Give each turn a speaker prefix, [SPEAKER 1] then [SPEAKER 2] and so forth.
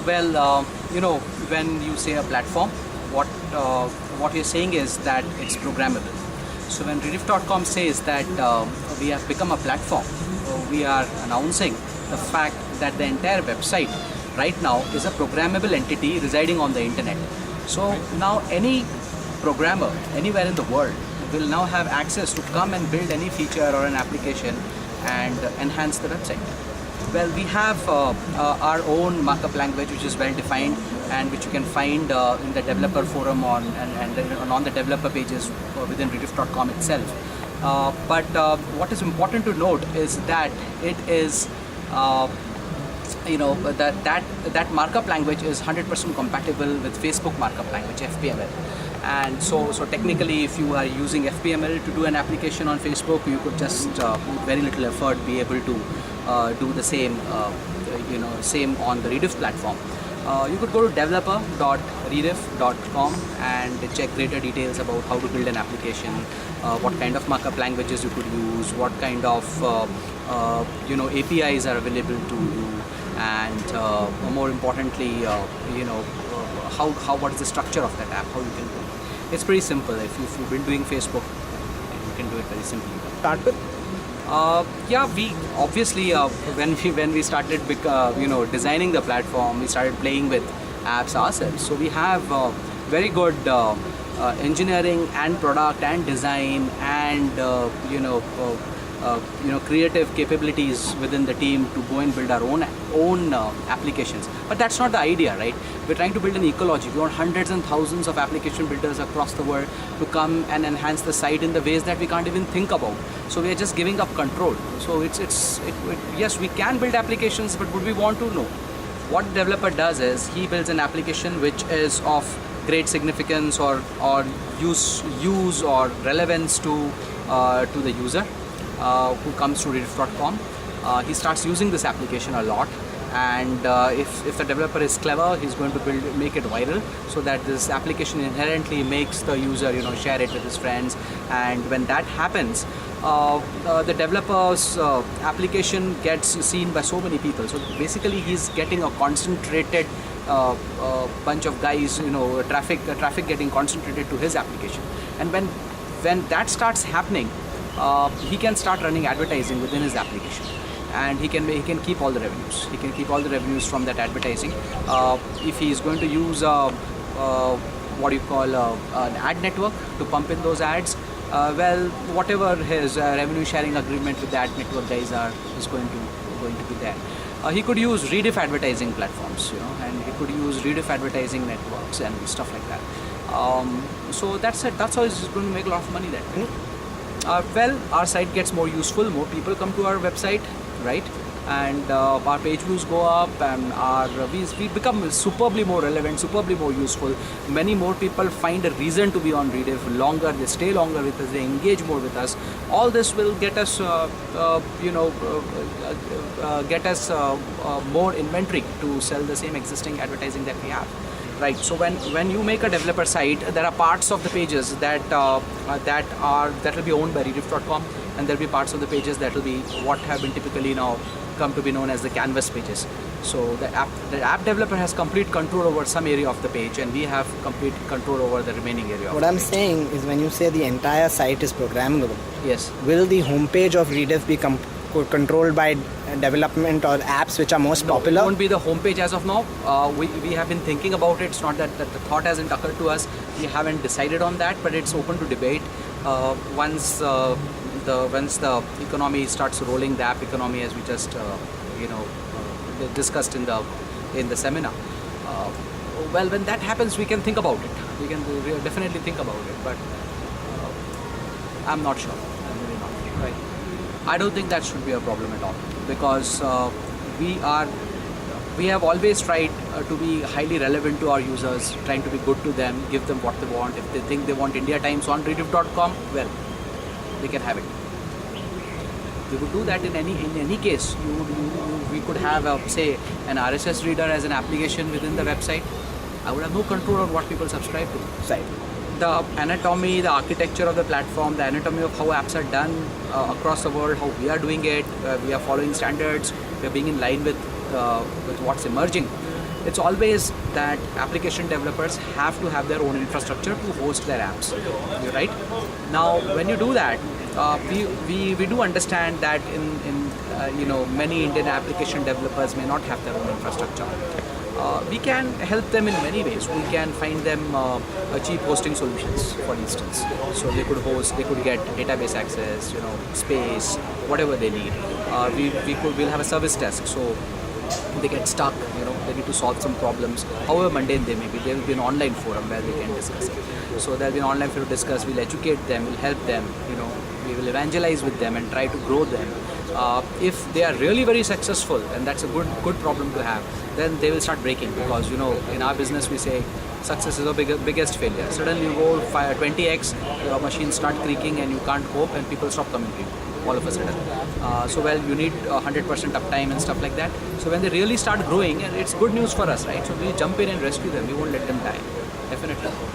[SPEAKER 1] Well, when you say a platform, what you're saying is that it's programmable. So when Rediff.com says that we have become a platform, we are announcing the fact that the entire website right now is a programmable entity residing on the internet. So now any programmer anywhere in the world will now have access to come and build any feature or an application and enhance the website. Well, we have our own markup language, which is well defined and which you can find in the developer forum and on the developer pages within Rediff.com itself. But what is important to note is that it is that markup language is 100% compatible with Facebook markup language, FPML. And so technically, if you are using FPML to do an application on Facebook, you could just with very little effort be able to do the same same on the Rediff platform. You could go to developer.rediff.com and check greater details about how to build an application, what kind of markup languages you could use, what kind of APIs are available to you, and more importantly, what is the structure of that app, how you can do it. It's pretty simple. If you've been doing Facebook, you can do it very simply.
[SPEAKER 2] Start with?
[SPEAKER 1] We obviously when we started designing the platform, we started playing with apps ourselves. So we have very good engineering and product and design and creative capabilities within the team to go and build our own applications. But that's not the idea, right? We're trying to build an ecology. We want hundreds and thousands of application builders across the world to come and enhance the site in the ways that we can't even think about. So we are just giving up control. So yes, we can build applications, but would we want to? No. What the developer does is he builds an application which is of great significance or use or relevance to the user who comes to Rediff.com. He starts using this application a lot, and if the developer is clever, he's going to make it viral, so that this application inherently makes the user share it with his friends. And when that happens, the developer's application gets seen by so many people. So basically he's getting a concentrated bunch of guys, traffic getting concentrated to his application. And when that starts happening, he can start running advertising within his application, and he can keep all the revenues. He can keep all the revenues from that advertising. If he is going to use an ad network to pump in those ads, whatever his revenue sharing agreement with the ad network guys is going to be there. He could use Rediff advertising platforms, and he could use Rediff advertising networks and stuff like that. So that's it. That's how he's going to make a lot of money that way. Our site gets more useful, more people come to our website, right? And our page views go up, and we become superbly more relevant, superbly more useful. Many more people find a reason to be on Rediff longer. They stay longer with us. They engage more with us. All this will get us, more inventory to sell the same existing advertising that we have. Right. So when you make a developer site, there are parts of the pages that will be owned by Rediff.com, and there will be parts of the pages that will be what have been typically now come to be known as the canvas pages. So the app developer has complete control over some area of the page, and we have complete control over the remaining area.
[SPEAKER 2] What I'm saying is, when you say the entire site is programmable,
[SPEAKER 1] yes,
[SPEAKER 2] will the homepage of Rediff be controlled by development or apps which are most popular?
[SPEAKER 1] It won't be the homepage as of now. We have been thinking about it. It's not that the thought hasn't occurred to us. We haven't decided on that, but it's open to debate. Once the economy starts rolling, the app economy, as we just discussed in the seminar. When that happens, we can think about it. We can definitely think about it, but I'm not sure. I'm really not sure. Right. I don't think that should be a problem at all, because we have always tried to be highly relevant to our users, trying to be good to them, give them what they want. If they think they want India Times on Rediff.com, well, they can have it. We would do that in any case. We could have say an RSS reader as an application within the website. I would have no control on what people subscribe to.
[SPEAKER 2] Right.
[SPEAKER 1] The anatomy, the architecture of the platform, the anatomy of how apps are done across the world, how we are doing it, we are following standards, we are being in line with what's emerging. it's always that application developers have to have their own infrastructure to host their apps, right? Now, when you do that, we do understand that many Indian application developers may not have their own infrastructure. We can help them in many ways. We can find them cheap hosting solutions, for instance. So they could get database access, space, whatever they need. We'll have a service desk. So they get stuck, they need to solve some problems, however mundane they may be. There will be an online forum where they can discuss it. So there will be an online forum to discuss. We'll educate them, we'll help them, we will evangelize with them and try to grow them. If they are really very successful, and that's a good problem to have, then they will start breaking, because in our business we say success is the biggest failure. Suddenly you go 20x, your machines start creaking and you can't cope, and people stop coming to you all of a sudden. You need 100% uptime and stuff like that. So when they really start growing, and it's good news for us, right? So we jump in and rescue them. We won't let them die, definitely.